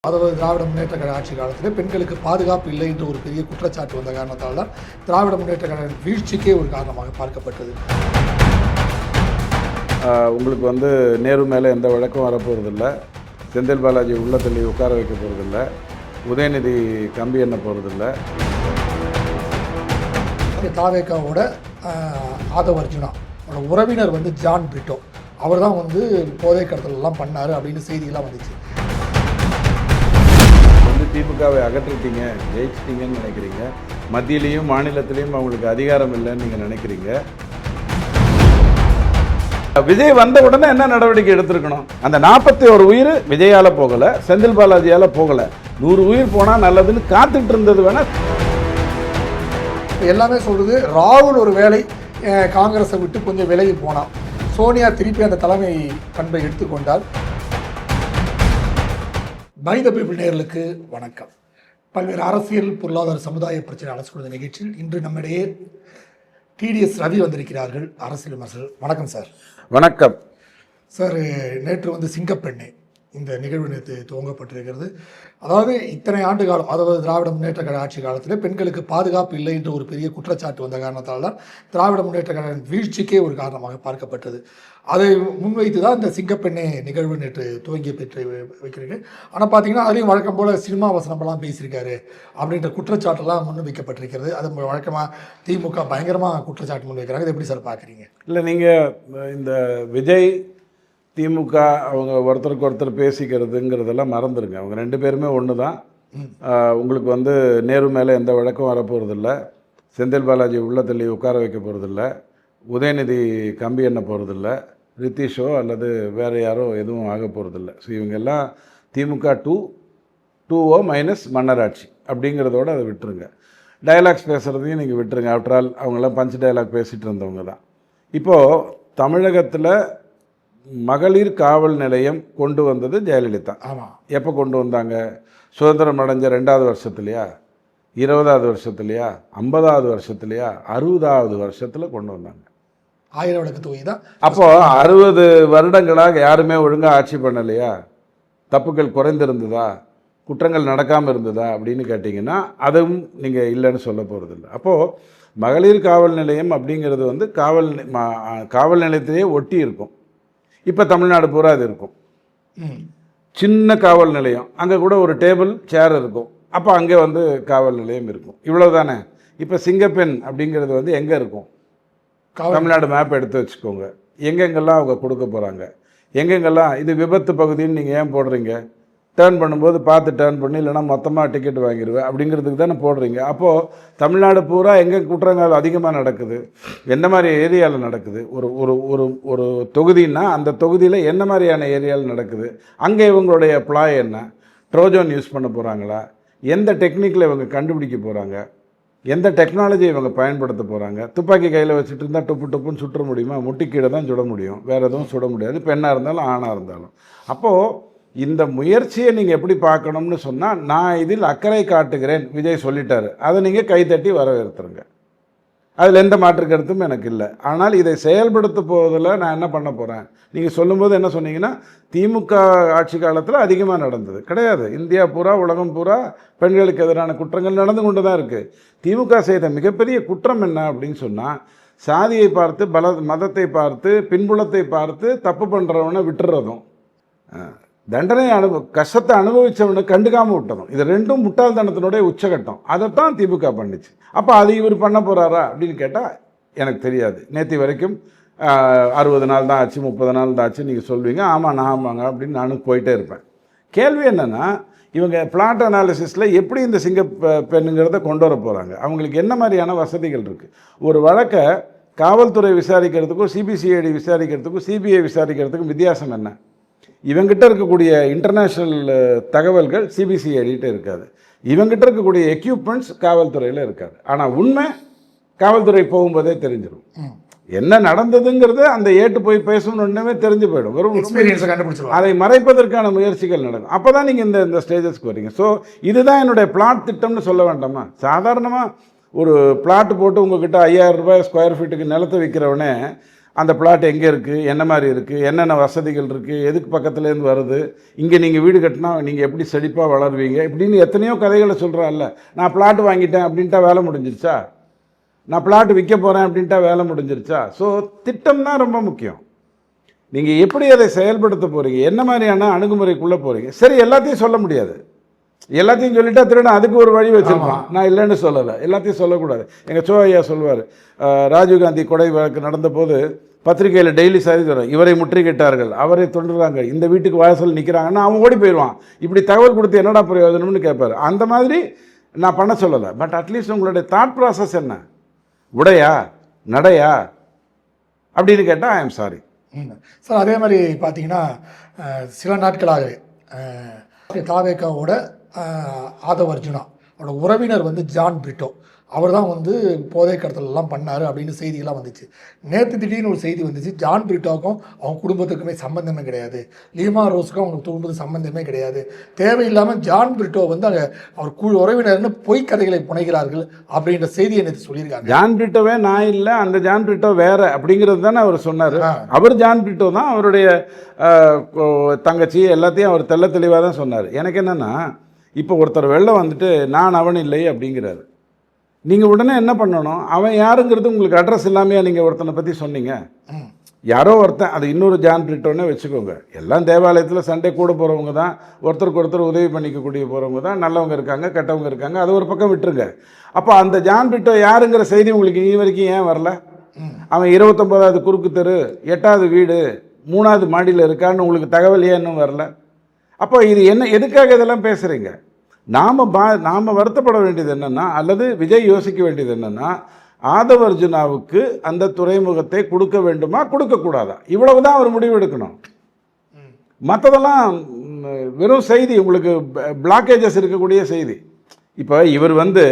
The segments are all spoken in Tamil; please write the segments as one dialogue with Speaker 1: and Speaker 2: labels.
Speaker 1: அதாவது திராவிட முன்னேற்ற கழக ஆட்சி காலத்தில் பெண்களுக்கு பாதுகாப்பு இல்லை என்று ஒரு பெரிய குற்றச்சாட்டு வந்த காரணத்தால் தான் திராவிட முன்னேற்ற கழக வீழ்ச்சிக்கே ஒரு காரணமாக பார்க்கப்பட்டது.
Speaker 2: உங்களுக்கு நேரு மேலே எந்த வழக்கம் வரப்போகிறதில்ல, செந்தில் பாலாஜி உள்ள தள்ளி உட்கார வைக்க போகிறதில்ல, உதயநிதி கம்பி எண்ண போகிறதில்ல.
Speaker 1: தாவேக்காவோட ஆதவ் அர்ஜுனா உறவினர் ஜான் பிரிட்டோ அவர் தான் போதை கடத்தல் எல்லாம் பண்ணார் அப்படின்னு செய்தியெல்லாம் வந்துச்சு.
Speaker 2: திமுகவை அகற்றிட்டீங்க, ஜெயிச்சிட்டிங்கன்னு நினைக்கிறீங்க. மத்தியிலையும் மாநிலத்திலையும் அவங்களுக்கு அதிகாரம் இல்லைன்னு நீங்கள் நினைக்கிறீங்க. விஜய் வந்த உடனே என்ன நடவடிக்கை எடுத்திருக்கணும்? அந்த 41 உயிர் விஜயால் போகலை, செந்தில் பாலாஜியால் போகலை. 100 உயிர் போனால் நல்லதுன்னு காத்துட்டு இருந்தது வேணா.
Speaker 1: எல்லாமே சொல்றது ராகுல் ஒரு வேளை காங்கிரஸை விட்டு கொஞ்சம் விலகி போனான், சோனியா திருப்பி அந்த தலைமை பண்பை எடுத்துக்கொண்டால். பை த பீப்பிள் நேயர்களுக்கு வணக்கம். பல்வேறு அரசியல், பொருளாதார, சமுதாய பிரச்சனை அலசு நிகழ்ச்சியில் இன்று நம்மிடையே டிடிஎஸ் ரவி வந்திருக்கிறார்கள், அரசியல் விமர்சகர். வணக்கம் சார்.
Speaker 2: வணக்கம்
Speaker 1: சார். நேற்று சிங்கப்பெண்ணை இந்த நிகழ்வு நேற்று துவங்கப்பட்டிருக்கிறது. அதாவது இத்தனை ஆண்டு காலம், அதாவது திராவிட முன்னேற்ற கழக ஆட்சி காலத்தில் பெண்களுக்கு பாதுகாப்பு இல்லை என்று ஒரு பெரிய குற்றச்சாட்டு வந்த காரணத்தால் தான் திராவிட முன்னேற்ற கழக வீழ்ச்சிக்கே ஒரு காரணமாக பார்க்கப்பட்டது. அதை முன்வைத்து தான் இந்த சிங்கப்பெண்ணை நிகழ்வு நேற்று துவங்கி பெற்று வைக்கிறீங்க. ஆனால் பார்த்தீங்கன்னா அதுலேயும் வழக்கம் போல் சினிமா வசனமெல்லாம் பேசியிருக்காரு அப்படின்ற குற்றச்சாட்டெல்லாம் முன்வைக்கப்பட்டிருக்கிறது. அது வழக்கமாக திமுக பயங்கரமாக குற்றச்சாட்டு முன்வைக்கிறாங்க. இதை எப்படி சார் பார்க்குறீங்க?
Speaker 2: இல்லை, நீங்கள் இந்த விஜய் திமுக அவங்க ஒருத்தருக்கு ஒருத்தர் பேசிக்கிறதுங்கிறதெல்லாம் மறந்துடுங்க. அவங்க 2 பேருமே ஒன்று தான். உங்களுக்கு நேரு மேலே எந்த வழக்கம் வரப்போகிறதில்ல, செந்தில் பாலாஜி உள்ள தள்ளி உட்கார வைக்க போகிறதில்ல, உதயநிதி கம்பி எண்ண போகிறதில்ல, ரித்தீஷோ அல்லது வேறு யாரோ எதுவும் ஆக போகிறதில்ல. ஸோ இவங்கெல்லாம் திமுக 2.0 மைனஸ் மன்னராட்சி அப்படிங்கிறதோடு அதை விட்டுருங்க. டயலாக்ஸ் பேசுகிறதையும் நீங்கள் விட்டுருங்க. ஆஃப்டர் ஆல் அவங்களாம் பஞ்ச் டயலாக் பேசிகிட்டு இருந்தவங்க தான். இப்போது தமிழகத்தில் மகளிர் காவல் நிலையம் கொண்டு வந்தது ஜெயலலிதா.
Speaker 1: ஆமாம்.
Speaker 2: எப்போ கொண்டு வந்தாங்க? சுதந்திரம் அடைஞ்ச 2வது வருஷத்துலையா, 20வது வருஷத்துலையா, 50வது வருஷத்துலையா, 60வது வருஷத்தில் கொண்டு வந்தாங்க.
Speaker 1: 1000 விளக்கு தொகை தான்.
Speaker 2: அப்போது 60 வருடங்களாக யாருமே ஒழுங்காக ஆட்சி பண்ணலையா? தப்புகள் குறைந்திருந்ததா? குற்றங்கள் நடக்காமல் இருந்ததா அப்படின்னு கேட்டிங்கன்னா அதுவும் நீங்கள் இல்லைன்னு சொல்ல போகிறதில்ல. அப்போது மகளிர் காவல் நிலையம் அப்படிங்கிறது காவல் நிலையத்திலேயே ஒட்டி இருக்கும். இப்போ தமிழ்நாடு பூரா அது இருக்கும். சின்ன காவல் நிலையம், அங்கே கூட ஒரு டேபிள் சேர் இருக்கும். அப்போ அங்கே காவல் நிலையம் இருக்கும். இவ்வளோ தானே. இப்போ சிங்கப்பெண் அப்படிங்கிறது எங்கே இருக்கும்? தமிழ்நாடு மேப் எடுத்து வச்சுக்கோங்க. எங்கெங்கெல்லாம் அவங்க கொடுக்க போகிறாங்க, எங்கெங்கெல்லாம் இது விபத்து பகுதின்னு நீங்கள் ஏன் போடுறீங்க? டேர்ன் பண்ணும்போது பார்த்து டேர்ன் பண்ணி, இல்லைனா மொத்தமாக டிக்கெட் வாங்கிடுவேன் அப்படிங்கிறதுக்கு தானே போடுறீங்க. அப்போது தமிழ்நாடு பூரா எங்கே குற்றங்கள் அதிகமாக நடக்குது, என்ன மாதிரி ஏரியாவில் நடக்குது, ஒரு ஒரு ஒரு ஒரு தொகுதின்னா அந்த தொகுதியில் என்ன மாதிரியான ஏரியாவில் நடக்குது, அங்கே இவங்களுடைய ப்ளாய் என்ன, ட்ரோஜன் யூஸ் பண்ண போகிறாங்களா, எந்த டெக்னிக்கில் இவங்க கண்டுபிடிக்க போகிறாங்க, எந்த டெக்னாலஜி இவங்க பயன்படுத்த போகிறாங்க. துப்பாக்கி கையில் வச்சுட்டு இருந்தால் டொப்புன்னு சுற்ற முடியுமா? முட்டிக்கீழே தான் சுட முடியும், வேறு எதுவும் சுட முடியாது, பெண்ணாக இருந்தாலும் ஆணாக இருந்தாலும். அப்போது இந்த முயற்சியை நீங்கள் எப்படி பார்க்கணும்னு சொன்னால், நான் இதில் அக்கறை காட்டுகிறேன் விஜய் சொல்லிட்டாரு, அதை நீங்கள் கைத்தட்டி வரவேற்றுருங்க. அதில் எந்த மாற்று கருத்தும் எனக்கு இல்லை. ஆனால் இதை செயல்படுத்த போவதில் நான் என்ன பண்ண போகிறேன்? நீங்கள் சொல்லும்போது என்ன சொன்னீங்கன்னா, திமுக ஆட்சி காலத்தில் அதிகமாக நடந்தது கிடையாது. இந்தியா பூரா, உலகம் பூரா பெண்களுக்கு எதிரான குற்றங்கள் நடந்து கொண்டு தான் இருக்குது. திமுக செய்த மிகப்பெரிய குற்றம் என்ன அப்படின்னு சொன்னால், சாதியை பார்த்து, மதத்தை பார்த்து, பின்புலத்தை பார்த்து தப்பு பண்ணுறவனை விட்டுறதும், தண்டனை கஷ்டத்தை அனுபவித்தவனை கண்டுக்காமல் விட்டதும். இது 2ம் முட்டாள்தனத்தினுடைய உச்சகட்டம். அதைத்தான் திமுக பண்ணிச்சு. அப்போ அது இவர் பண்ண போகிறாரா அப்படின்னு கேட்டால் எனக்கு தெரியாது. நேற்று வரைக்கும் 60 நாள் தான் ஆச்சு, 30 நாள் தான் ஆச்சு நீங்கள் சொல்வீங்க. ஆமாங்க அப்படின்னு நானும் போயிட்டே இருப்பேன். கேள்வி என்னென்னா, இவங்க பிளாட் அனாலிசிஸில் எப்படி இந்த பெண்ணுங்கிறத கொண்டு வர போகிறாங்க? அவங்களுக்கு என்ன மாதிரியான வசதிகள் இருக்குது? ஒரு வழக்கை காவல்துறை விசாரிக்கிறதுக்கும், சிபிசிஐடி விசாரிக்கிறதுக்கும், சிபிஐ விசாரிக்கிறதுக்கும் வித்தியாசம் என்ன? இவங்கிட்ட இருக்கக்கூடிய இன்டர்நேஷ்னல் தகவல்கள் சிபிசிஐடிகிட்ட இருக்காது. இவங்கிட்ட இருக்கக்கூடிய எக்யூப்மெண்ட்ஸ் காவல்துறையில் இருக்காது. ஆனால் உண்மை காவல்துறை போகும்போதே தெரிஞ்சிடும். என்ன நடந்ததுங்கிறது அந்த ஏட்டு போய் பேசணுன்னே தெரிஞ்சு போயிடும். வெறும் அதை மறைப்பதற்கான முயற்சிகள் நடக்கும். அப்போ தான் நீங்கள் இந்த ஸ்டேஜஸ்க்கு வரீங்க. ஸோ இதுதான் என்னுடைய பிளாட் திட்டம்னு சொல்ல வேண்டாமா? சாதாரணமாக ஒரு பிளாட் போட்டு உங்ககிட்ட 5000 ரூபாய் ஸ்கொயர் ஃபீட்டுக்கு நிலத்தை விற்கிறவனே அந்த பிளாட் எங்கே இருக்குது, என்ன மாதிரி இருக்குது, என்னென்ன வசதிகள் இருக்குது, எதுக்கு பக்கத்துலேருந்து வருது, இங்கே நீங்கள் வீடு கட்டினா நீங்கள் எப்படி செழிப்பாக வளருவீங்க, இப்படின்னு எத்தனையோ கதைகளை சொல்கிறான்ல. நான் பிளாட் வாங்கிட்டேன் அப்படின்ட்டா வேலை முடிஞ்சிருச்சா, நான் பிளாட் விற்க போகிறேன் அப்படின்ட்டா வேலை முடிஞ்சிருச்சா? ஸோ திட்டம் தான் ரொம்ப முக்கியம். நீங்கள் எப்படி அதை செயல்படுத்த போகிறீங்க, என்ன மாதிரியான அணுகுமுறைக்குள்ளே போகிறீங்க. சரி, எல்லாத்தையும் சொல்ல முடியாது. எல்லாத்தையும் சொல்லிட்டா திருடன் அதுக்கு ஒரு வழி வச்சுருப்பான். நான் இல்லைன்னு சொல்லலை, எல்லாத்தையும் சொல்லக்கூடாது. எங்கள் சோ ஐயா சொல்லுவார், ராஜீவ்காந்தி கொலை வழக்கு நடந்தபோது பத்திரிகையில் டெய்லி செய்தி வரும், இவரை முற்றுகையிட்டார்கள், அவரை தொண்டுறாங்க, இந்த வீட்டுக்கு வாசல் நிற்கிறாங்கன்னா அவன் ஓடி போயிடுவான். இப்படி தகவல் கொடுத்து என்னடா பிரயோஜனம்னு கேட்பார். அந்த மாதிரி நான் பண்ண சொல்லலை. பட் அட்லீஸ்ட் உங்களுடைய தாட் ப்ராசஸ் என்ன, உடையா நடையா அப்படின்னு கேட்டால் ஐ எம் சாரி
Speaker 1: சார். அதே மாதிரி பார்த்தீங்கன்னா சில நாட்களாகவே தாவேக்காவோட ஆதவ் அர்ஜுனா அவரோட உறவினர் வந்து ஜான் பிரிட்டோ, அவர் தான் வந்து போதை கடத்தலாம் பண்ணார் அப்படின்னு செய்திகள்லாம் வந்துச்சு. நேற்று திடீர்னு ஒரு செய்தி வந்துச்சு, ஜான் பிரிட்டோவுக்கும் அவங்க குடும்பத்துக்குமே சம்மந்தமே கிடையாது, லீமா ரோஸுக்கும் அவங்க குடும்பத்துக்கு சம்மந்தமே கிடையாது, தேவையில்லாமல் ஜான் பிரிட்டோ வந்து அங்கே அவர் உறவினர்னு பொய் கதைகளை புனைகிறார்கள் அப்படின்ற செய்தியை நேற்று சொல்லியிருக்காங்க.
Speaker 2: ஜான் பிரிட்டோவே நான் இல்லை, அந்த ஜான் பிரிட்டோ வேற அப்படிங்கிறது தானே அவர் சொன்னார். அவர் ஜான் பிரிட்டோ தான், அவருடைய தங்கச்சி எல்லாத்தையும் அவர் தெள்ள தெளிவாக தான் சொன்னார். எனக்கு என்னென்னா, இப்போ ஒருத்தர் வெளில வந்துட்டு நான் அவன் இல்லை அப்படிங்கிறாரு. நீங்கள் உடனே என்ன பண்ணணும், அவன் யாருங்கிறது உங்களுக்கு அட்ரஸ் இல்லாமையா நீங்கள் ஒருத்தனை பற்றி சொன்னீங்க. யாரோ ஒருத்தன், அது இன்னொரு ஜான் பிரிட்டோன்னே வச்சுக்கோங்க. எல்லாம் தேவாலயத்தில் சண்டே கூட போகிறவங்க தான், ஒருத்தருக்கு ஒருத்தர் உதவி பண்ணிக்கக்கூடிய போகிறவங்க தான். நல்லவங்க இருக்காங்க, கெட்டவங்க இருக்காங்க, அது ஒரு பக்கம் விட்டுருங்க. அப்போ அந்த ஜான் பிரிட்டோ யாருங்கிற செய்தி உங்களுக்கு இனி வரைக்கும் ஏன் வரல? அவன் 29வது குறுக்கு தெரு 8வது வீடு 3வது மாடியில் இருக்கான்னு உங்களுக்கு தகவல் ஏன் இன்னும் வரல? அப்போ இது என்ன, எதுக்காக இதெல்லாம் பேசுகிறீங்க? நாம் வருத்தப்பட வேண்டியது என்னென்னா, அல்லது விஜய் யோசிக்க வேண்டியது என்னென்னா, ஆதவ் அர்ஜுனாவுக்கு அந்த துறைமுகத்தை கொடுக்க வேண்டுமா கொடுக்கக்கூடாதா, இவ்வளவு தான் அவர் முடிவு எடுக்கணும். மற்றதெல்லாம் வெறும் செய்தி, உங்களுக்கு பிளாக்கேஜஸ் இருக்கக்கூடிய செய்தி. இப்போ இவர் வந்து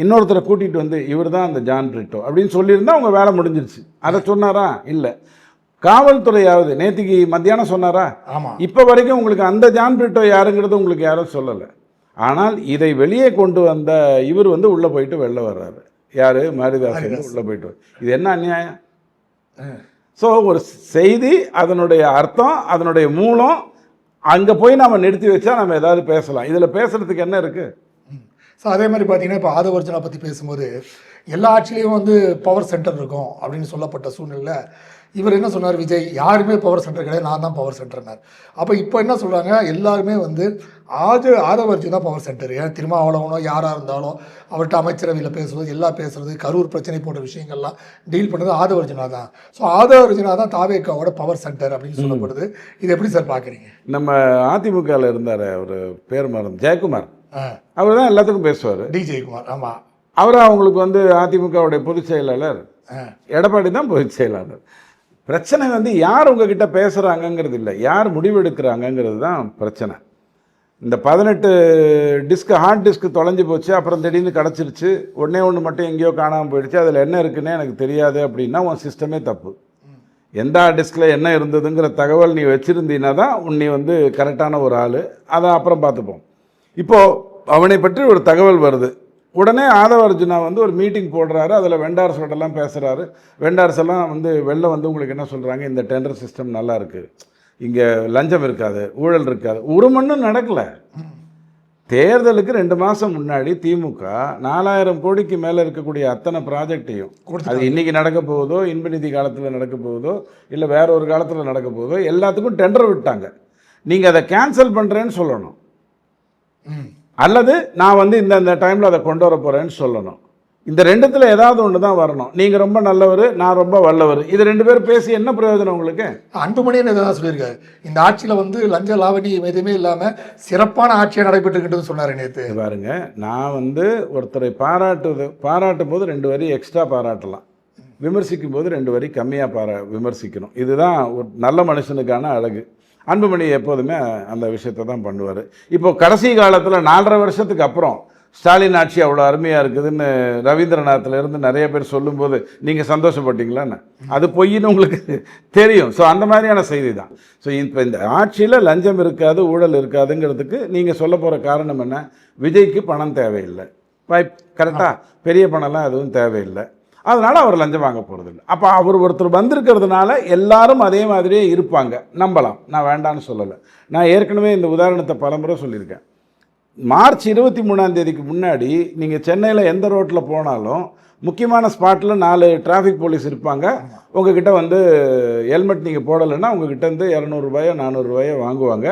Speaker 2: இன்னொருத்தரை கூட்டிகிட்டு வந்து இவர் தான் அந்த ஜான் பிரிட்டோ அப்படின்னு சொல்லியிருந்தால் அவங்க வேலை முடிஞ்சிருச்சு. அதை சொன்னாரா? இல்லை. காவல்துறையாவது நேற்றுக்கு மத்தியானம் சொன்னாரா?
Speaker 1: ஆமாம். இப்போ
Speaker 2: வரைக்கும் உங்களுக்கு அந்த ஜான் பிரிட்டோ யாருங்கிறது உங்களுக்கு யாரும் சொல்லலை. ஆனால் இதை வெளியே கொண்டு வந்த இவர் வந்து உள்ளே போயிட்டு வெளில வர்றாரு. யார்? மாரிதாஸ் உள்ளே போயிட்டு. இது என்ன அநியாயம்? ஸோ ஒரு செய்தி, அதனுடைய அர்த்தம், அதனுடைய மூலம் அங்கே போய் நம்ம நிறுத்தி வச்சா நம்ம ஏதாவது பேசலாம். இதில் பேசுகிறதுக்கு என்ன இருக்குது?
Speaker 1: ஸோ அதே மாதிரி பார்த்தீங்கன்னா, இப்போ ஆதவ் அர்ஜுனா பற்றி பேசும்போது எல்லா ஆட்சிலையும் வந்து பவர் சென்டர் இருக்கும் அப்படின்னு சொல்லப்பட்ட சூழ்நிலை இவர் என்ன சொன்னார், விஜய் யாருமே பவர் சென்டர் கிடையாது, நான் தான் பவர் சென்டர்னார். அப்போ இப்போ என்ன சொல்கிறாங்க, எல்லாருமே வந்து ஆதவ் அர்ஜுனா தான் பவர் சென்டர். ஏன் திருமாவளவனோ யாராக இருந்தாலும் அவர்கிட்ட அமைச்சரவையில் பேசுவது, எல்லாம் பேசுறது, கரூர் பிரச்சனை போன்ற விஷயங்கள்லாம் டீல் பண்ணுறது ஆதவ் அர்ஜுனா தான். ஸோ ஆதவ் அர்ஜுனா தான் தாவேக்காவோட பவர் சென்டர் அப்படின்னு சொல்லப்படுது. இது எப்படி சார் பார்க்குறீங்க?
Speaker 2: நம்ம அதிமுகவில் இருந்தார், அவர் பேர் மறந்து, ஜெயக்குமார், அவர் தான் எல்லாத்துக்கும் பேசுவார்.
Speaker 1: டி ஜெயக்குமார். ஆமாம்.
Speaker 2: அவர் அவங்களுக்கு வந்து அதிமுகவுடைய பொதுச் செயலாளர், எடப்பாடி தான் பொதுச் செயலாளர். பிரச்சனை வந்து யார் உங்ககிட்ட பேசுகிறாங்கங்கிறது இல்லை, யார் முடிவெடுக்கிறாங்கங்கிறது தான் பிரச்சனை. இந்த 18 டிஸ்க்கு ஹார்ட் டிஸ்க்கு தொலைஞ்சு போச்சு, அப்புறம் திடீர்னு கிடச்சிருச்சு, ஒன்று மட்டும் எங்கேயோ காணாமல் போயிடுச்சு, அதில் என்ன இருக்குன்னே எனக்கு தெரியாது அப்படின்னா உன் சிஸ்டமே தப்பு. எந்த ஹார்ட் டிஸ்கில் என்ன இருந்ததுங்கிற தகவல் நீ வச்சுருந்தீன்னா தான் நீ வந்து கரெக்டான ஒரு ஆள். அதை அப்புறம் பார்த்துப்போம். இப்போது அவனை பற்றி ஒரு தகவல் வருது, உடனே ஆதவ் அர்ஜுனா வந்து ஒரு மீட்டிங் போடுறாரு, அதில் வெண்டார்ஸோடலாம் பேசுகிறாரு. வெண்டார்ஸ் எல்லாம் வந்து வெளில வந்து உங்களுக்கு என்ன சொல்கிறாங்க, இந்த டெண்டர் சிஸ்டம் நல்லா இருக்குது, இங்கே லஞ்சம் இருக்காது, ஊழல் இருக்காது. ஒரு மண்ணும் நடக்கலை. தேர்தலுக்கு 2 மாதம் முன்னாடி திமுக 4000 கோடிக்கு மேலே இருக்கக்கூடிய அத்தனை ப்ராஜெக்டையும், அது இன்றைக்கி நடக்க போகுதோ, இன்பநிதி காலத்தில் நடக்க போகுதோ, இல்லை வேற ஒரு காலத்தில் நடக்க போகுதோ, எல்லாத்துக்கும் டெண்டர் விட்டாங்க. நீங்கள் அதை கேன்சல் பண்ணுறேன்னு சொல்லணும், அல்லது நான் வந்து இந்த டைமில் அதை கொண்டு வர போகிறேன்னு சொல்லணும். இந்த ரெண்டுத்தில் ஏதாவது ஒன்று தான் வரணும். நீங்கள் ரொம்ப நல்லவர், நான் ரொம்ப வல்லவர், இது 2 பேர் பேசி என்ன பிரயோஜனம் உங்களுக்கு?
Speaker 1: அன்புமணியன் இதான் சொல்லியிருக்காரு, இந்த ஆட்சியில் வந்து லஞ்ச லாவணி எதுவுமே இல்லாமல் சிறப்பான ஆட்சியாக நடைபெற்றுக்கிட்டு சொன்னார் நேற்று.
Speaker 2: பாருங்க, நான் வந்து ஒருத்தரை பாராட்டும் போது 2 வரி எக்ஸ்ட்ரா பாராட்டலாம், விமர்சிக்கும் போது 2 வரி கம்மியாக விமர்சிக்கணும். இதுதான் ஒரு நல்ல மனுஷனுக்கான அழகு. அன்புமணி எப்போதுமே அந்த விஷயத்தை தான் பண்ணுவார். இப்போது கடைசி காலத்தில் 4.5 வருஷத்துக்கு அப்புறம் ஸ்டாலின் ஆட்சி அவ்வளோ அருமையாக இருக்குதுன்னு ரவீந்திரநாத்லேருந்து நிறைய பேர் சொல்லும்போது நீங்கள் சந்தோஷப்பட்டீங்களான்னு? அது பொய்ன்னு உங்களுக்கு தெரியும். ஸோ அந்த மாதிரியான செய்தி தான். ஸோ இப்போ இந்த ஆட்சியில் லஞ்சம் இருக்காது, ஊழல் இருக்காதுங்கிறதுக்கு நீங்கள் சொல்ல போகிற காரணம் என்ன? விஜய்க்கு பணம் தேவையில்லை, கரெக்டாக பெரிய பணம்லாம் எதுவும் தேவையில்லை. அதனால் அவர் லஞ்சம் வாங்க போகிறதில்ல. அப்போ அவர் ஒருத்தர் வந்திருக்கிறதுனால எல்லாரும் அதே மாதிரியே இருப்பாங்க, நம்பலாம். நான் வேண்டான்னு சொல்லலை. நான் ஏற்கனவே இந்த உதாரணத்தை பலமுறை சொல்லியிருக்கேன். மார்ச் 23 முன்னாடி நீங்கள் சென்னையில் எந்த ரோட்டில் போனாலும் முக்கியமான ஸ்பாட்டில் 4 டிராஃபிக் போலீஸ் இருப்பாங்க. உங்ககிட்ட வந்து ஹெல்மெட் நீங்கள் போடலைன்னா உங்ககிட்ட இருந்து 200 ரூபாயோ 400 ரூபாயோ வாங்குவாங்க.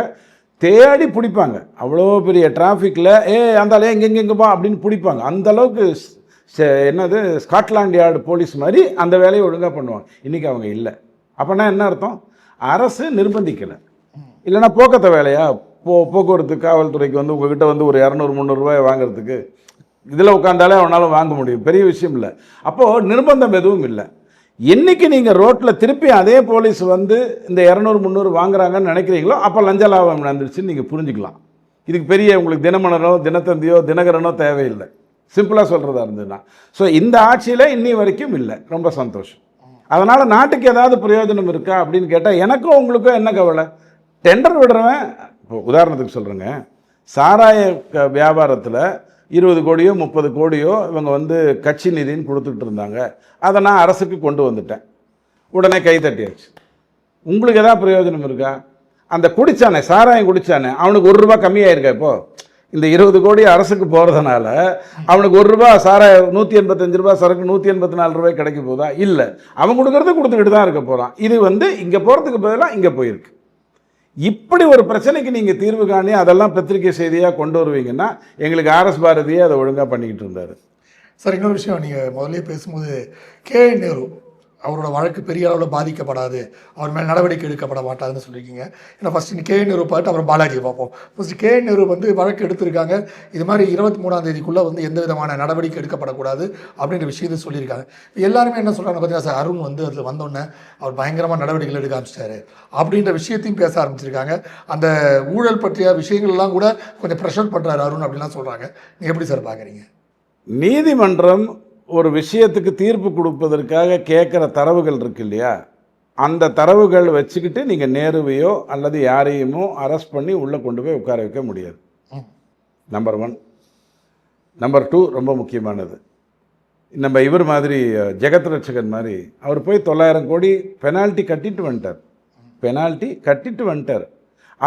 Speaker 2: தேடி பிடிப்பாங்க. அவ்வளோ பெரிய டிராஃபிக்கில் அந்தாலே எங்கெங்கெங்கப்பா அப்படின்னு பிடிப்பாங்க. அந்தளவுக்கு என்னது ஸ்காட்லாண்ட் யார்டு போலீஸ் மாதிரி அந்த வேலையை ஒழுங்காக பண்ணுவாங்க. இன்றைக்கி அவங்க இல்லை. அப்போனா என்ன அர்த்தம்? அரசு நிர்பந்திக்கலை. இல்லைன்னா போக்கத்த வேலையா? போக்குவரத்து காவல்துறைக்கு வந்து உங்ககிட்ட வந்து ஒரு 200-300 ரூபாய் வாங்குறதுக்கு இதில் உட்காந்தாலே அவனாலும் வாங்க முடியும், பெரிய விஷயம் இல்லை. அப்போது நிர்பந்தம் எதுவும் இல்லை. என்றைக்கு நீங்கள் ரோட்டில் திருப்பி அதே போலீஸ் வந்து இந்த 200-300 வாங்குறாங்கன்னு நினைக்கிறீங்களோ அப்போ லஞ்ச லாபம் நடந்துருச்சுன்னு நீங்கள் புரிஞ்சுக்கலாம். இதுக்கு பெரிய உங்களுக்கு தினமலரோ தினத்தந்தியோ தினகரனோ தேவையில்லை, சிம்பிளாக சொல்கிறதா இருந்ததுன்னா. ஸோ இந்த ஆட்சியில் இன்னி வரைக்கும் இல்லை. ரொம்ப சந்தோஷம். அதனால் நாட்டுக்கு ஏதாவது பிரயோஜனம் இருக்கா அப்படின்னு கேட்டால் எனக்கும் உங்களுக்கும் என்ன கவலை? டெண்டர் விடுறவன், இப்போ உதாரணத்துக்கு சொல்கிறேங்க, சாராய வியாபாரத்தில் 20 கோடியோ 30 கோடியோ இவங்க வந்து கட்சி நிதின்னு கொடுத்துட்டு இருந்தாங்க. அதை நான் அரசுக்கு கொண்டு வந்துட்டேன். உடனே கை தட்டியாச்சு. உங்களுக்கு எதாவது பிரயோஜனம் இருக்கா? அந்த குடித்தானே, சாராயம் குடித்தானே, அவனுக்கு 1 ரூபா கம்மியாயிருக்கா? இப்போது இந்த 20 கோடி அரசுக்கு போகிறதுனால அவனுக்கு 1 ரூபா சாராயம் 185 ரூபா சரக்கு 184 ரூபாய் கிடைக்க போதா? இல்லை. அவன் கொடுக்குறத கொடுத்துக்கிட்டு தான் இருக்க போகிறான். இது வந்து இங்கே போகிறதுக்கு பதிலாக இங்கே போயிருக்கு. இப்படி ஒரு பிரச்சனைக்கு நீங்கள் தீர்வு காணி அதெல்லாம் பத்திரிகை செய்தியாக கொண்டு வருவீங்கன்னா எங்களுக்கு ஆர்எஸ் பாரதியே அதை ஒழுங்காக பண்ணிக்கிட்டு இருந்தார்.
Speaker 1: சார், இன்னொரு விஷயம், நீங்கள் முதல்ல பேசும்போது கே.என். நேரு அவரோட வழக்கு பெரிய அளவில் பாதிக்கப்படாது, அவர் மேலே நடவடிக்கை எடுக்கப்பட மாட்டாதுன்னு சொல்லியிருக்கீங்க. ஏன்னா ஃபஸ்ட்டு கே.என். நேரு பார்த்து அப்புறம் பாலாஜியை பார்ப்போம். First K.N.. நேரு வந்து வழக்கு எடுத்திருக்காங்க. இது மாதிரி 23 வந்து எந்த விதமான நடவடிக்கை எடுக்கப்படக்கூடாது அப்படின்ற விஷயத்தை சொல்லியிருக்காங்க. எல்லாருமே என்ன சொல்கிறாங்க பார்த்தீங்கன்னா, சார் அருண் வந்து அதில் வந்தோடனே அவர் பயங்கரமாக நடவடிக்கைகள் எடுக்க ஆரம்பிச்சிட்டாரு அப்படின்ற விஷயத்தையும் பேச ஆரம்பிச்சிருக்காங்க. அந்த ஊழல் பற்றிய விஷயங்கள்லாம் கூட கொஞ்சம் ப்ரெஷர் பண்ணுறாரு அருண் அப்படின்லாம் சொல்கிறாங்க. நீங்கள் எப்படி சார் பார்க்குறீங்க?
Speaker 2: நீதிமன்றம் ஒரு விஷயத்துக்கு தீர்ப்பு கொடுப்பதற்காக கேட்குற தரவுகள் இருக்கு இல்லையா, அந்த தரவுகள் வச்சுக்கிட்டு நீங்கள் நேருவையோ அல்லது யாரையுமோ அரெஸ்ட் பண்ணி உள்ளே கொண்டு போய் உட்கார வைக்க முடியாது. நம்பர் 1. நம்பர் 2 ரொம்ப முக்கியமானது. நம்ம இவர் மாதிரி ஜெகத் ரட்சகன் மாதிரி அவர் போய் 900 கோடி பெனால்ட்டி கட்டிட்டு வந்துட்டார்.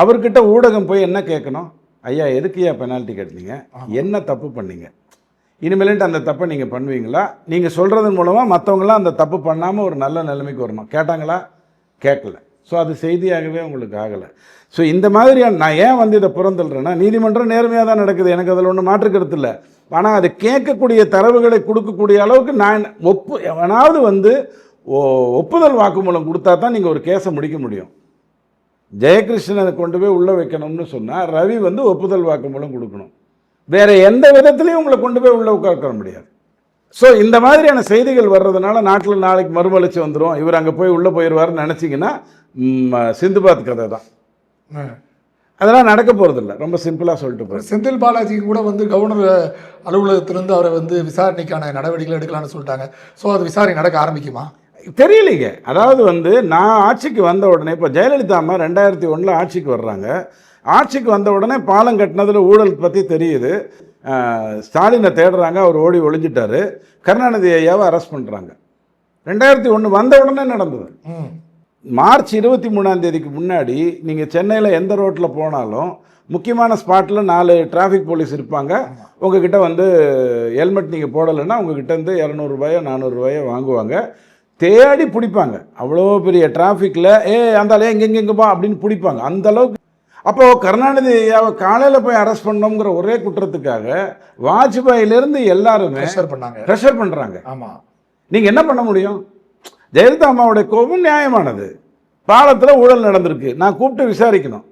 Speaker 2: அவர்கிட்ட ஊடகம் போய் என்ன கேட்கணும்? ஐயா, எதுக்குயா பெனால்ட்டி கட்டினீங்க? என்ன தப்பு பண்ணீங்க? இனிமேல்ட்டு அந்த தப்பை நீங்கள் பண்ணுவீங்களா? நீங்கள் சொல்கிறதன் மூலமாக மற்றவங்களாம் அந்த தப்பு பண்ணாமல் ஒரு நல்ல நிலைமைக்கு வரணும். கேட்டாங்களா? கேட்கல. ஸோ அது செய்தியாகவே உங்களுக்கு ஆகலை. ஸோ இந்த மாதிரியான நான் ஏன் வந்து இதை புறந்தல்றேன்னா, நீதிமன்றம் நேர்மையாக தான் நடக்குது, எனக்கு அதில் ஒன்றும் மாற்று கருத்து இல்லை. ஆனால் அது கேட்கக்கூடிய தரவுகளை கொடுக்கக்கூடிய அளவுக்கு நான் எவனாவது வந்து ஒப்புதல் வாக்குமூலம் கொடுத்தா தான் நீங்கள் ஒரு கேஸை முடிக்க முடியும். ஜெயகிருஷ்ணனை கொண்டு போய் உள்ளே வைக்கணும்னு சொன்னால் ரவி வந்து ஒப்புதல் வாக்குமூலம் கொடுக்கணும். வேறு எந்த விதத்துலையும் உங்களை கொண்டு போய் உள்ளே உட்கார முடியாது. ஸோ இந்த மாதிரியான செய்திகள் வர்றதுனால நாட்டில் நாளைக்கு மறுமலர்ச்சி வந்துடும், இவர் அங்கே போய் உள்ளே போயிடுவார்னு நினச்சிங்கன்னா சிந்துபாத் கதை தான். அதெல்லாம் நடக்க போகிறதில்ல. ரொம்ப சிம்பிளாக சொல்லிட்டு போகிறேன்.
Speaker 1: செந்தில் பாலாஜி கூட வந்து கவர்னர் அலுவலகத்திலேருந்து அவரை வந்து விசாரணைக்கான நடவடிக்கைகள் எடுக்கலாம்னு சொல்லிட்டாங்க. ஸோ அது விசாரணை நடக்க ஆரம்பிக்குமா?
Speaker 2: தெரியலைங்க. அதாவது வந்து நான் ஆட்சிக்கு வந்த உடனே, இப்போ ஜெயலலிதா அம்மா 2001 ஆட்சிக்கு வர்றாங்க. ஆட்சிக்கு வந்த உடனே பாலம் கட்டினதில் ஊழல் பற்றி தெரியுது. ஸ்டாலினை தேடுறாங்க, அவர் ஓடி ஒளிஞ்சிட்டார். கருணாநிதி ஐயாவை அரெஸ்ட் பண்ணுறாங்க. 2001 வந்த உடனே நடந்தது. மார்ச் 23 முன்னாடி நீங்கள் சென்னையில் எந்த ரோட்டில் போனாலும் முக்கியமான ஸ்பாட்டில் 4 டிராஃபிக் போலீஸ் இருப்பாங்க. உங்ககிட்ட வந்து ஹெல்மெட் நீங்கள் போடலைன்னா உங்ககிட்ட இருந்து 200 ரூபாயோ 400 ரூபாயோ வாங்குவாங்க. தேடி பிடிப்பாங்க. அவ்வளோ பெரிய டிராஃபிக்கில் அந்தாலே எங்கெங்கெங்கப்பா அப்படின்னு பிடிப்பாங்க. அந்தளவுக்கு. அப்போது கருணாநிதி ஐயாவை காலையில் போய் அரெஸ்ட் பண்ணோங்கிற ஒரே குற்றத்துக்காக வாஜ்பாயிலிருந்து எல்லாருமே ப்ரெஷர் பண்ணுறாங்க. ஆமாம், நீங்கள் என்ன பண்ண முடியும்? ஜெயலலிதா அம்மாவுடைய கோபம் நியாயமானது. பாலத்தில் ஊழல் நடந்திருக்கு, நான் கூப்பிட்டு விசாரிக்கணும்.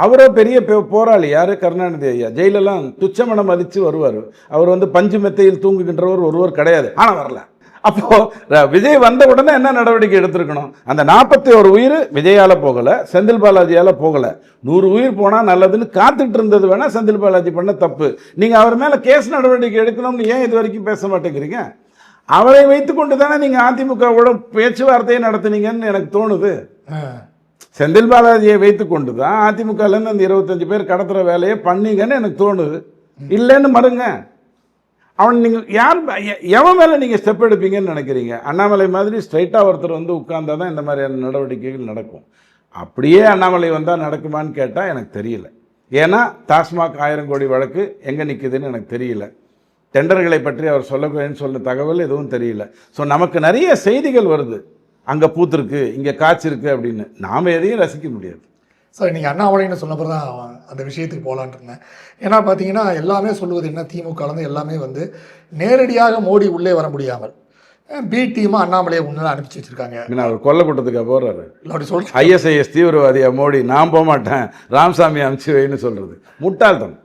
Speaker 2: அவரோ பெரிய போராளி. யார்? கருணாநிதி ஐயா. ஜெயிலெல்லாம் துச்சமனம் மதித்து வருவார். அவர் வந்து பஞ்சு மெத்தையில் தூங்குகின்றவர் ஒருவர் கிடையாது. ஆனால் வரல. அப்போது விஜய் வந்த உடனே என்ன நடவடிக்கை எடுத்திருக்கணும்? அந்த 41 உயிர் விஜயால் போகலை, செந்தில் பாலாஜியால் போகலை. 100 உயிர் போனால் நல்லதுன்னு காத்துட்டு இருந்தது வேணால் செந்தில் பாலாஜி பண்ண தப்பு. நீங்கள் அவர் மேலே கேஸ் நடவடிக்கை எடுக்கணும்னு ஏன் இது வரைக்கும் பேச மாட்டேங்கிறீங்க? அவரை வைத்து கொண்டு தானே நீங்கள் அதிமுகவோட பேச்சுவார்த்தையை நடத்துனீங்கன்னு எனக்கு தோணுது. செந்தில் பாலாஜியை வைத்து கொண்டு தான் அதிமுகலேருந்து அந்த 25 பேர் கடத்துகிற வேலையை பண்ணீங்கன்னு எனக்கு தோணுது. இல்லைன்னு மறுங்க. அவன் நீங்கள் யார் எவன் மேலே நீங்கள் ஸ்டெப் எடுப்பீங்கன்னு நினைக்கிறீங்க? அண்ணாமலை மாதிரி ஸ்ட்ரைட்டாக ஒருத்தர் வந்து உட்கார்ந்தா தான் இந்த மாதிரியான நடவடிக்கைகள் நடக்கும். அப்படியே அண்ணாமலை வந்தால் நடக்குமான்னு கேட்டால் எனக்கு தெரியல. ஏன்னா டாஸ்மாக் 1000 கோடி வழக்கு எங்கே நிற்குதுன்னு எனக்கு தெரியல. டெண்டர்களை பற்றி அவர் சொல்லக்கூடாதுன்னு சொன்ன தகவல் எதுவும் தெரியல. ஸோ நமக்கு நிறைய செய்திகள் வருது, அங்கே பூத்திருக்கு, இங்கே காய்ச்சிருக்கு அப்படின்னு. நாம் எதையும் ரசிக்க முடியாது.
Speaker 1: சார் நீங்கள் அண்ணாமலைன்னு சொன்னப்போ தான் அந்த விஷயத்துக்கு போகலான்ட்டு இருந்தேன். ஏன்னா பார்த்தீங்கன்னா எல்லாமே சொல்லுவது என்ன, திமுகலேருந்து எல்லாமே வந்து நேரடியாக மோடி உள்ளே வர முடியாமல் பி டீமாக அண்ணாமலையை முன்னாடி அனுப்பிச்சி வச்சுருக்காங்க.
Speaker 2: அவர் கொல்ல கூட்டத்துக்காக போகிறாரு.
Speaker 1: அப்படி சொல்கிறேன்.
Speaker 2: ஐஎஸ்ஐஎஸ் தீவிரவாதியா மோடி, நான் போக மாட்டேன், ராமசாமி அனுப்பிச்சு வைன்னு சொல்கிறது முட்டாள்தனம்.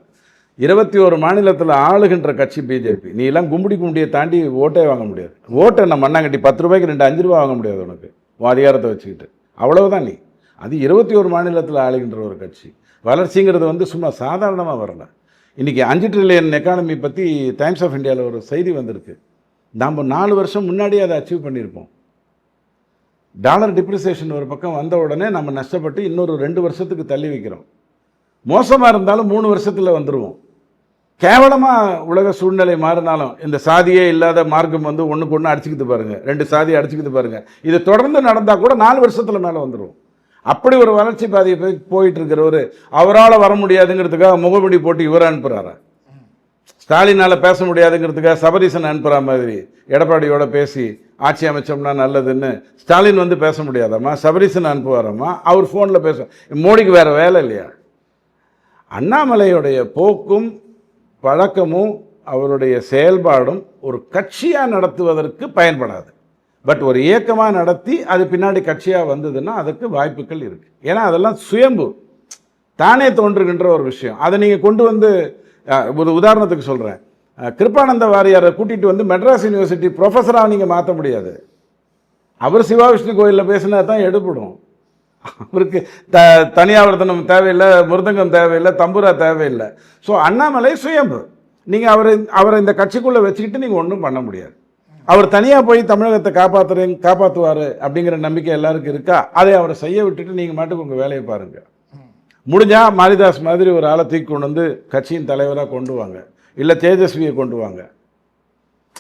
Speaker 2: 21 மாநிலத்தில் ஆளுகின்ற கட்சி பிஜேபி. நீ எல்லாம் கும்பிடியை தாண்டி ஓட்டே வாங்க முடியாது. ஓட்டை என்ன மண்ணாங்கட்டி 10 ரூபாய்க்கு 2 5 ரூபா வாங்க முடியாது உனக்கு, உன் அதிகாரத்தை வச்சுக்கிட்டு. அவ்வளவுதான். நீ அது 21 மாநிலத்தில் ஆளுகின்ற ஒரு கட்சி. வளர்ச்சிங்கிறது வந்து சும்மா சாதாரணமாக வரல. இன்றைக்கி 5 ட்ரில்லியன் எக்கானமி பற்றி டைம்ஸ் ஆஃப் இந்தியாவில் ஒரு செய்தி வந்திருக்கு. நாம் 4 வருஷம் முன்னாடியே அதை அச்சீவ் பண்ணியிருப்போம். டாலர் டிப்ரிசியேஷன் ஒரு பக்கம் வந்த உடனே நம்ம நஷ்டப்பட்டு இன்னொரு 2 வருஷத்துக்கு தள்ளி வைக்கிறோம். மோசமாக இருந்தாலும் 3 வருஷத்தில் வந்துடுவோம். கேவலமாக உலக சூழ்நிலை மாறினாலும் இந்த சாதியே இல்லாத மார்க்கம் வந்து ஒன்றுக்கு ஒன்று அடிச்சுக்கிட்டு பாருங்கள், 2 சாதியை அடிச்சுக்கிட்டு பாருங்கள். இது தொடர்ந்து நடந்தால் கூட 4 வருஷத்தில் மேலே வந்துடுவோம். அப்படி ஒரு வளர்ச்சி பாதையை போயிட்டு இருக்கிறவர் அவரால் வர முடியாதுங்கிறதுக்காக முகமுடி போட்டு இவரை அனுப்புகிறாரா? ஸ்டாலினால் பேச முடியாதுங்கிறதுக்காக சபரீசன் அனுப்புகிற மாதிரி எடப்பாடியோட பேசி ஆட்சி அமைச்சோம்னா நல்லதுன்னு ஸ்டாலின் வந்து பேச முடியாதாம்மா? சபரீசன் அனுப்புவாராம்மா? அவர் ஃபோனில் பேச. மோடிக்கு வேறு வேலை இல்லையா? அண்ணாமலையுடைய போக்கும் பழக்கமும் அவருடைய செயல்பாடும் ஒரு கட்சியாக நடத்துவதற்கு பயன்படாது. பட் ஒரு இயக்கமாக நடத்தி அது பின்னாடி கட்சியாக வந்ததுன்னா அதுக்கு வாய்ப்புகள் இருக்குது. ஏன்னா அதெல்லாம் சுயம்பு, தானே தோன்றுகின்ற ஒரு விஷயம். அதை நீங்கள் கொண்டு வந்து ஒரு உதாரணத்துக்கு சொல்கிறேன், கிருபானந்த வாரியாரை கூட்டிகிட்டு வந்து மெட்ராஸ் யூனிவர்சிட்டி ப்ரொஃபஸராக நீங்கள் மாற்ற முடியாது. அவர் சிவா விஷ்ணு கோயிலில் பேசினா தான் எடுபடும். அவருக்கு தனியாவர்த்தனம் தேவையில்லை, மிருதங்கம் தேவையில்லை, தம்புரா தேவையில்லை. ஸோ அண்ணாமலை சுயம்பு. நீங்கள் அவரை இந்த கட்சிக்குள்ளே வச்சுக்கிட்டு நீங்கள் ஒன்றும் பண்ண முடியாது. அவர் தனியாக போய் தமிழகத்தை காப்பாற்றுவார் அப்படிங்கிற நம்பிக்கை எல்லாருக்கும் இருக்கா? அதை அவரை செய்ய விட்டுட்டு நீங்கள் மாட்டுக்கு உங்கள் வேலையை பாருங்கள். முடிஞ்சால் மாரிதாஸ் மாதிரி ஒரு ஆளை தூக்கி கொண்டு வந்து கட்சியின் தலைவராக கொண்டு வாங்க, இல்லை தேஜஸ்வியை கொண்டு வாங்க.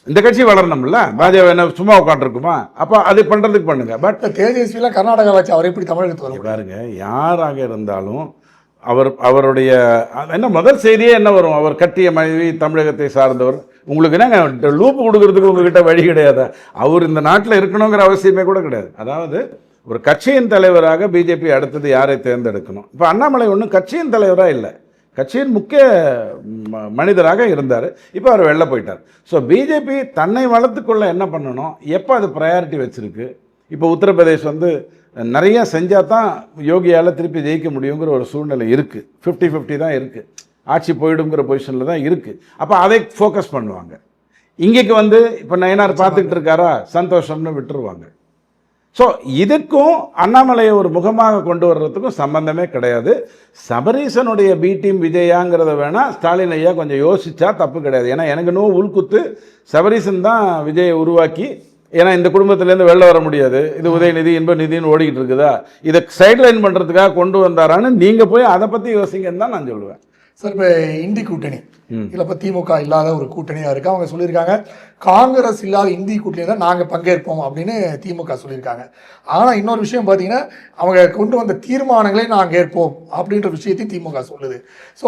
Speaker 2: இந்த கட்சி வளரணும்ல. பாஜக என்ன சும்மா உட்காந்துருக்குமா? அப்போ அது பண்ணுறதுக்கு பண்ணுங்க. பட்
Speaker 1: தேஜஸ்விலாம் கர்நாடகா வச்சு அவர் எப்படி தமிழகத்துக்கு
Speaker 2: பாருங்க, யாராக இருந்தாலும் அவருடைய என்ன முதல் செய்தியே என்ன வரும்? அவர் கட்டிய மனைவி தமிழகத்தை சார்ந்தவர். உங்களுக்கு என்னங்க லூப்பு கொடுக்கறதுக்கு உங்ககிட்ட வழி கிடையாதா? அவர் இந்த நாட்டில் இருக்கணுங்கிற அவசியமே கூட கிடையாது. அதாவது ஒரு கட்சியின் தலைவராக பிஜேபி அடுத்தது யாரை தேர்ந்தெடுக்கணும்? இப்போ அண்ணாமலை ஒன்றும் கட்சியின் தலைவராக இல்லை, கட்சியின் முக்கிய மனிதராக இருந்தார். இப்போ அவர் வெளில போயிட்டார். ஸோ பிஜேபி தன்னை வளர்த்துக்கொள்ள என்ன பண்ணணும், எப்போ அது ப்ரையாரிட்டி வச்சுருக்கு? இப்போ உத்தரப்பிரதேஷ் வந்து நிறைய செஞ்சால் தான் யோகியால் திருப்பி ஜெயிக்க முடியுங்கிற ஒரு சூழ்நிலை இருக்குது. 50-50 தான் இருக்குது, ஆட்சி போயிடுங்கிற பொசிஷனில் தான் இருக்குது. அப்போ அதை ஃபோக்கஸ் பண்ணுவாங்க. இங்கேக்கு வந்து இப்போ நயனார் பார்த்துக்கிட்டு இருக்காரா, சந்தோஷம்னு விட்டுருவாங்க. ஸோ இதுக்கும் அண்ணாமலையை ஒரு முகமாக கொண்டு வர்றதுக்கும் சம்பந்தமே கிடையாது. சபரீசனுடைய பி டீம் விஜயாங்கிறத வேணால் ஸ்டாலின் ஐயா கொஞ்சம் யோசிச்சா தப்பு கிடையாது. ஏன்னா எனக்கு உள்குத்து சபரீசன் தான் விஜயை உருவாக்கி, ஏன்னா இந்த குடும்பத்திலேருந்து வெளில வர முடியாது, இது உதயநிதி இன்ப நிதின்னு ஓடிக்கிட்டு இருக்குதா, இதை சைட்லைன் பண்ணுறதுக்காக கொண்டு வந்தாரான்னு நீங்கள் போய் அதை பற்றி யோசிங்கன்னு தான் நான் சொல்லுவேன்.
Speaker 1: சார் இப்போ இந்தி கூட்டணி இதில் இப்போ திமுக இல்லாத ஒரு கூட்டணியாக இருக்குது. அவங்க சொல்லியிருக்காங்க காங்கிரஸ் இல்லாத இந்தி கூட்டணி தான் நாங்கள் பங்கேற்போம் அப்படின்னு திமுக சொல்லியிருக்காங்க. ஆனால் இன்னொரு விஷயம் பார்த்தீங்கன்னா அவங்க கொண்டு வந்த தீர்மானங்களே நாங்கள் ஏற்போம் அப்படின்ற விஷயத்தையும் திமுக சொல்லுது. ஸோ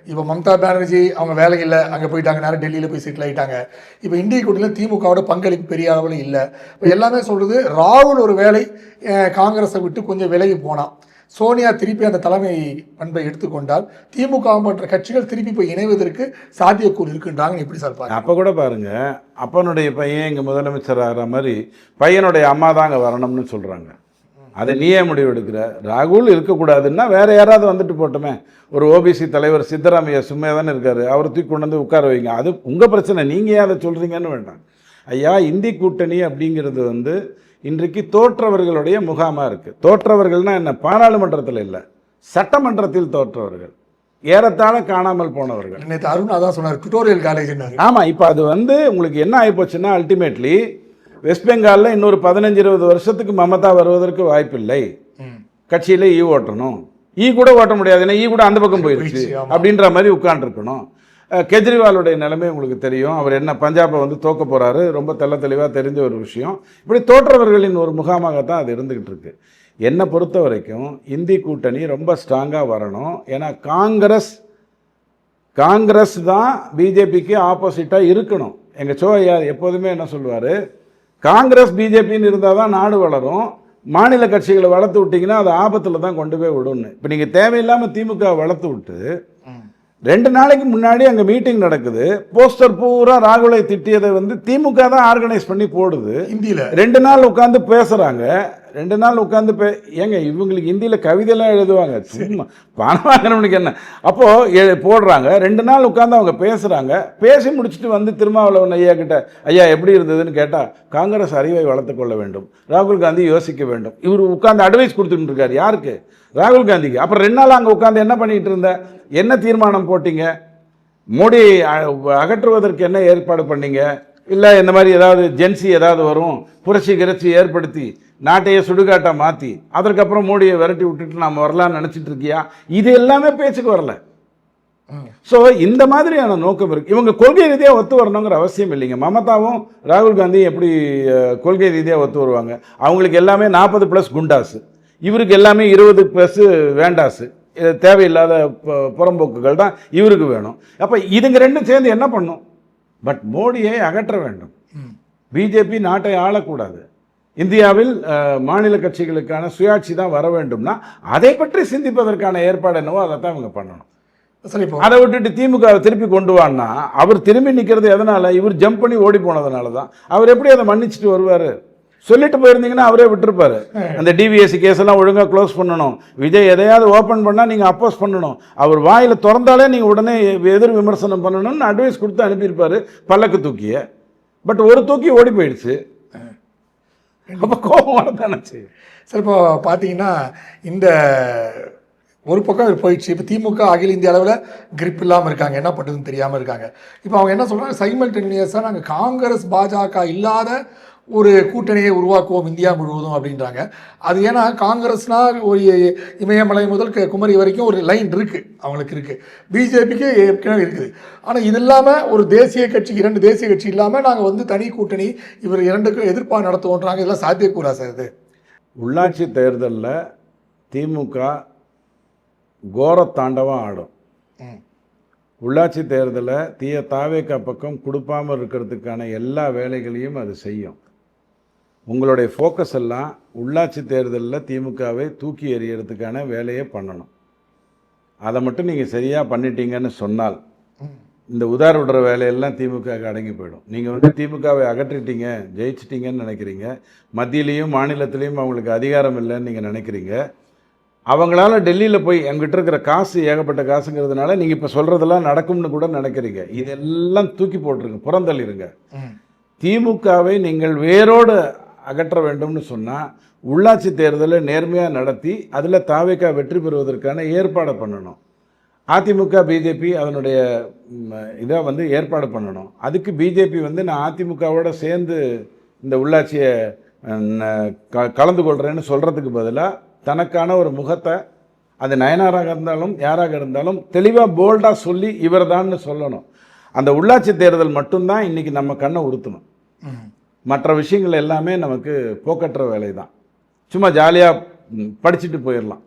Speaker 1: இப்போ மம்தா பானர்ஜி அவங்க வேலையில் அங்கே போயிட்டாங்க, நேரம் டெல்லியில் போய் செட்டில் ஆகிட்டாங்க. இப்போ இந்திய கூட்டணியில் திமுகவோட பங்களிப்பு பெரிய அளவில் இல்லை. இப்போ எல்லாமே சொல்கிறது ராகுல் ஒரு வேலை காங்கிரஸை விட்டு கொஞ்சம் விலகி போனான், சோனியா திருப்பி அந்த தலைமை பண்பை எடுத்துக்கொண்டால் திமுக போன்ற கட்சிகள் திருப்பி போய் இணைவதற்கு சாத்தியக்கூறு இருக்குன்றாங்க. எப்படி சார் பாருங்க?
Speaker 2: அப்போ கூட பாருங்க, அப்பனுடைய பையன் இங்கே முதலமைச்சர் ஆகிற மாதிரி பையனுடைய அம்மா தான் அங்கே வரணும்னு சொல்கிறாங்க. அதை நீயே முடிவு எடுக்கிற. ராகுல் இருக்கக்கூடாதுன்னா வேற யாராவது வந்துட்டு போட்டோமே. ஒரு ஓபிசி தலைவர் சித்தராமையா சும்மா தானே இருக்காரு, அவர் தூக்கி கொண்டு வந்து உட்கார வைங்க. அது உங்கள் பிரச்சனை, நீங்கள் ஏன் அதை சொல்கிறீங்கன்னு வேண்டாம். ஐயா, இந்தி கூட்டணி அப்படிங்கிறது வந்து இன்றைக்கு தோற்றவர்களுடைய முகாமாக இருக்குது. தோற்றவர்கள்னால் என்ன? பாராளுமன்றத்தில் இல்லை, சட்டமன்றத்தில் தோற்றவர்கள், ஏறத்தாழ காணாமல் போனவர்கள்.
Speaker 1: நேற்று அருண் அதான் சொன்னார், டுட்டோரியல் காலேஜ்.
Speaker 2: ஆமாம், இப்போ அது வந்து உங்களுக்கு என்ன ஆகிப்போச்சுன்னா, அல்டிமேட்லி வெஸ்ட் பெங்காலில் இன்னொரு 15-20 வருஷத்துக்கு மமதா வருவதற்கு வாய்ப்பில்லை. கட்சியில் ஓட்டணும், கூட ஓட்ட முடியாது, ஏன்னா கூட அந்த பக்கம் போயிடுச்சு அப்படின்ற மாதிரி உட்காந்துருக்கணும். கெஜ்ரிவாலுடைய நிலைமை உங்களுக்கு தெரியும். அவர் என்ன பஞ்சாபை வந்து தோக்க போகிறாரு, ரொம்ப தெளிவாக தெரிஞ்ச ஒரு விஷயம். இப்படி தோற்றவர்களின் ஒரு முகாமாகத்தான் அது இருந்துக்கிட்டு இருக்கு. என்னை பொறுத்த வரைக்கும் இந்தி கூட்டணி ரொம்ப ஸ்ட்ராங்காக வரணும். ஏன்னா காங்கிரஸ் தான் பிஜேபிக்கு ஆப்போசிட்டாக இருக்கணும். எங்கள் சோ ஐயா எப்போதுமே என்ன சொல்லுவார், காங்கிரஸ் பிஜேபின்னு இருந்தால் தான் நாடு வளரும், மாநில கட்சிகளை வளர்த்து விட்டிங்கன்னா அது ஆபத்தில் தான் கொண்டு போய் விடும்னு. இப்போ நீங்கள் தேவையில்லாமல் திமுக வளர்த்து விட்டு 2 நாளைக்கு முன்னாடி அங்கே மீட்டிங் நடக்குது, போஸ்டர் பூரா ராகுலை திட்டியதை வந்து திமுக தான் ஆர்கனைஸ் பண்ணி போடுது.
Speaker 1: இந்தியில்
Speaker 2: 2 நாள் உட்காந்து பேசுகிறாங்க. 2 நாள் உட்காந்து ஏங்க இவங்களுக்கு ஹிந்தியில் கவிதையெல்லாம் எழுதுவாங்க, சும்மா பணம் வாங்குறவனுக்கு என்ன. அப்போது போடுறாங்க, 2 நாள் உட்காந்து அவங்க பேசுகிறாங்க. பேசி முடிச்சுட்டு வந்து திருமாவளவன் ஐயா கிட்ட, ஐயா எப்படி இருந்ததுன்னு கேட்டால், காங்கிரஸ் அறிவை வளர்த்து கொள்ள வேண்டும், ராகுல் காந்தி யோசிக்க வேண்டும். இவர் உட்காந்து அட்வைஸ் கொடுத்துட்டு இருக்காரு. யாருக்கு? ராகுல் காந்திக்கு. அப்புறம் 2 நாள் அங்கே உட்காந்து என்ன பண்ணிட்டு இருந்த, என்ன தீர்மானம் போட்டீங்க, மோடி அகற்றுவதற்கு என்ன ஏற்பாடு பண்ணீங்க, இல்லை இந்த மாதிரி ஏதாவது ஜென்சி ஏதாவது வரும், புரட்சி கிரட்சி ஏற்படுத்தி நாட்டையே சுடுகாட்டாக மாற்றி அதற்கப்புறம் மோடியை விரட்டி விட்டுட்டு நாம் வரலான்னு நினச்சிட்டு இருக்கியா? இது எல்லாமே பேச்சுக்கு வரல. ஸோ இந்த மாதிரியான நோக்கம் இருக்குது. இவங்க கொள்கை ரீதியாக ஒத்து வரணுங்கிற அவசியம் இல்லைங்க. மமதாவும் ராகுல் காந்தியும் எப்படி கொள்கை ரீதியாக ஒத்து வருவாங்க? அவங்களுக்கு எல்லாமே 40+ குண்டாஸு, இவருக்கு எல்லாமே 20+ வேண்டாஸு, தேவையில்லாத புறம்போக்குகள் தான் இவருக்கு வேணும். அப்போ இதுங்க ரெண்டும் சேர்ந்து என்ன பண்ணும்? பட் மோடியை அகற்ற வேண்டும். பிஜேபி நாட்டை ஆளக்கூடாது. இந்தியாவில் மாநில கட்சிகளுக்கான சுயாட்சி தான் வர வேண்டும்னா அதை பற்றி சிந்திப்பதற்கான ஏற்பாடு என்னவோ அதை தான் இவங்க பண்ணணும்.
Speaker 1: சரி,
Speaker 2: அதை விட்டுட்டு திமுக திருப்பி கொண்டு வான்னா, அவர் திரும்பி நிற்கிறது எதனால? இவர் ஜம்ப் பண்ணி ஓடி போனதுனால தான். அவர் எப்படி அதை மன்னிச்சுட்டு வருவார்? சொல்லிட்டு போயிருந்தீங்கன்னா அவரே விட்டுருப்பாரு. அந்த டிவிஎஸ்சி கேஸ் எல்லாம் ஒழுங்காக க்ளோஸ் பண்ணணும், விஜய் எதையாவது ஓப்பன் பண்ணால் நீங்கள் அப்போஸ் பண்ணணும், அவர் வாயில் திறந்தாலே நீங்கள் உடனே எதிர் விமர்சனம் பண்ணணும்னு அட்வைஸ் கொடுத்து அனுப்பியிருப்பார் பல்லக்கு தூக்கிய. பட் ஒரு தூக்கி ஓடி போயிடுச்சு. அப்போ கோபம் வரதானச்சு.
Speaker 1: சரி, இப்போ பார்த்தீங்கன்னா இந்த ஒரு பக்கம் போயிடுச்சு. இப்போ திமுக அகில இந்திய அளவில் கிரிப் இல்லாமல் இருக்காங்க, என்ன பண்ணுறதுன்னு தெரியாமல் இருக்காங்க. இப்போ அவங்க என்ன சொல்கிறாங்க, சைமல்டேனியஸாக நாங்கள் காங்கிரஸ் பாஜக இல்லாத ஒரு கூட்டணியை உருவாக்குவோம் இந்தியா முழுவதும் அப்படின்றாங்க. அது ஏன்னா காங்கிரஸ்னால் ஒரு இமயமலை முதல் குமரி வரைக்கும் ஒரு லைன் இருக்குது, அவங்களுக்கு இருக்குது, பிஜேபிக்கு ஏற்கனவே இருக்குது. ஆனால் இது இல்லாமல் ஒரு தேசிய கட்சி, 2 தேசிய கட்சி இல்லாமல் நாங்கள் வந்து தனி கூட்டணி இவர் 2க்கும் எதிர்ப்பாக நடத்துவோன்றாங்க. இதெல்லாம் சாத்தியக்கூறா சார்? இது
Speaker 2: உள்ளாட்சி தேர்தலில் திமுக கோரத்தாண்டவம் ஆடும். உள்ளாட்சி தேர்தலில் தாவேகா பக்கம் கொடுப்பாமல் இருக்கிறதுக்கான எல்லா வேலைகளையும் அது செய்யும். உங்களுடைய ஃபோக்கஸ் எல்லாம் உள்ளாட்சி தேர்தலில் திமுகவை தூக்கி எறியறதுக்கான வேலையை பண்ணணும். அதை மட்டும் நீங்கள் சரியாக பண்ணிட்டீங்கன்னு சொன்னால் இந்த உதார விடுற வேலையெல்லாம் திமுக அடங்கி போயிடும். நீங்கள் வந்து திமுகவை அகற்றிட்டீங்க, ஜெயிச்சிட்டிங்கன்னு நினைக்கிறீங்க, மத்தியிலையும் மாநிலத்திலையும் அவங்களுக்கு அதிகாரம் இல்லைன்னு நீங்கள் நினைக்கிறீங்க. அவங்களால டெல்லியில் போய் எங்கிட்ட இருக்கிற காசு ஏகப்பட்ட காசுங்கிறதுனால நீங்கள் இப்போ சொல்கிறதெல்லாம் நடக்கும்னு கூட நினைக்கிறீங்க. இதெல்லாம் தூக்கி போட்டுருங்க, புறந்தள்ளிருங்க. திமுகவை நீங்கள் வேரோடு அகற்ற வேண்டும்னு சொன்னால் உள்ளாட்சி தேர்தலை நேர்மையாக நடத்தி அதில் தாவேகா வெற்றி பெறுவதற்கான ஏற்பாடை பண்ணணும். அதிமுக பிஜேபி அதனுடைய இதை வந்து ஏற்பாடு பண்ணணும். அதுக்கு பிஜேபி வந்து நான் அதிமுகவோட சேர்ந்து இந்த உள்ளாட்சியை கலந்து கொள்கிறேன்னு சொல்கிறதுக்கு பதிலாக தனக்கான ஒரு முகத்தை, அது நயனாராக இருந்தாலும் யாராக இருந்தாலும் தெளிவாக போல்டாக சொல்லி இவர் தான்னு சொல்லணும். அந்த உள்ளாட்சி தேர்தல் மட்டும்தான் இன்றைக்கி நம்ம கண்ணை உறுத்தணும். மற்ற விஷயங்கள் எல்லாமே நமக்கு போக்கற்ற வேலை தான். சும்மா ஜாலியாக படிச்சுட்டு போயிடலாம்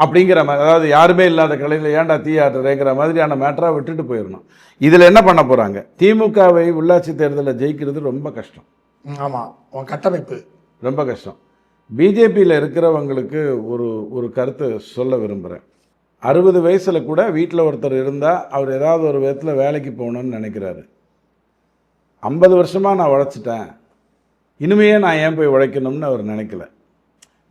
Speaker 2: அப்படிங்கிற மாதிரி, அதாவது யாருமே இல்லாத கலையில் ஏன்டா தீயாட்டுறேங்கிற மாதிரியான மேட்டராக விட்டுட்டு போயிடணும். இதில் என்ன பண்ண போகிறாங்க? திமுகவை உள்ளாட்சி தேர்தலில் ஜெயிக்கிறது ரொம்ப கஷ்டம்.
Speaker 1: ஆமாம், கட்டமைப்பு
Speaker 2: ரொம்ப கஷ்டம். பிஜேபியில் இருக்கிறவங்களுக்கு ஒரு கருத்து சொல்ல விரும்புகிறேன். 60 வயசில் கூட வீட்டில் ஒருத்தர் இருந்தால் அவர் ஏதாவது ஒரு விதத்தில் வேலைக்கு போகணுன்னு நினைக்கிறாரு. 50 வருஷமாக நான் உழைச்சிட்டேன், இனிமையே நான் ஏன் போய் உழைக்கணும்னு அவர் நினைக்கல.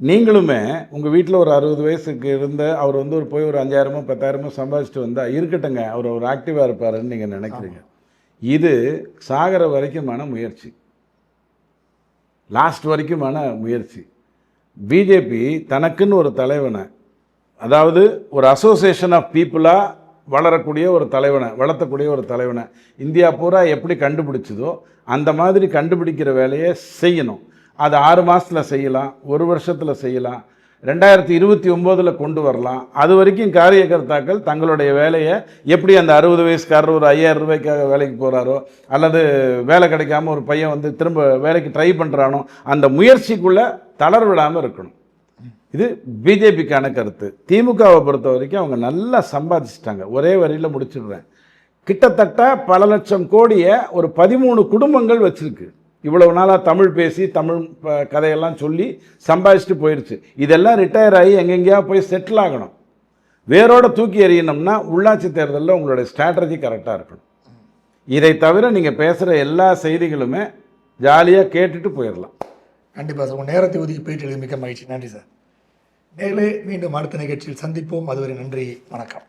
Speaker 2: நீங்களுமே உங்கள் வீட்டில் ஒரு 60 வயசுக்கு இருந்த அவர் வந்து போய் ஒரு 5000 10,000 சம்பாதிச்சுட்டு வந்தால் இருக்கட்டுங்க, அவர் ஒரு ஆக்டிவாக இருப்பாருன்னு நீங்கள் நினைக்கிறீங்க. இது சாகிற வரைக்குமான முயற்சி, லாஸ்ட் வரைக்குமான முயற்சி. பிஜேபி தனக்குன்னு ஒரு தலைவனை, அதாவது ஒரு அசோசியேஷன் ஆஃப் பீப்புளாக வளரக்கூடிய ஒரு தலைவனை, வளர்த்தக்கூடிய ஒரு தலைவனை இந்தியா பூரா எப்படி கண்டுபிடிச்சதோ அந்த மாதிரி கண்டுபிடிக்கிற வேலையை செய்யணும். அது 6 மாதத்தில் செய்யலாம், 1 வருஷத்தில் செய்யலாம், 2029 கொண்டு வரலாம். அது வரைக்கும் காரியகர்த்தாக்கள் தங்களுடைய வேலையை எப்படி அந்த 60 வயசுக்காரர் ஒரு 5000 ரூபாய்க்காக வேலைக்கு போகிறாரோ, அல்லது வேலை கிடைக்காம ஒரு பையன் வந்து திரும்ப வேலைக்கு ட்ரை பண்ணுறானோ, அந்த முயற்சிக்குள்ளே தளர் விடாமல் இருக்கணும். இது பிஜேபிக்கான கருத்து. திமுகவை பொறுத்த வரைக்கும் அவங்க நல்லா சம்பாதிச்சிட்டாங்க. ஒரே வரியில் முடிச்சிடுறேன். கிட்டத்தட்ட பல லட்சம் கோடியை ஒரு 13 குடும்பங்கள் வச்சுருக்கு. இவ்வளவு நாளாக தமிழ் பேசி தமிழ் கதையெல்லாம் சொல்லி சம்பாதிச்சுட்டு போயிடுச்சு. இதெல்லாம் ரிட்டையர் ஆகி எங்கெங்கேயா போய் செட்டில் ஆகணும். வேரோட தூக்கி எறியணும்னா உள்ளாட்சி தேர்தலில் உங்களுடைய ஸ்ட்ராட்டஜி கரெக்டாக இருக்கணும். இதை தவிர நீங்கள் பேசுகிற எல்லா செய்திகளுமே ஜாலியாக கேட்டுட்டு போயிடலாம்.
Speaker 1: கண்டிப்பாக சார். உங்கள் நேரத்தை ஒதுக்கி போயிட்டு மிக்க மகிழ்ச்சி. நன்றி சார். நேரிலே மீண்டும் அடுத்த நிகழ்ச்சியில் சந்திப்போம். அதுவரை நன்றி, வணக்கம்.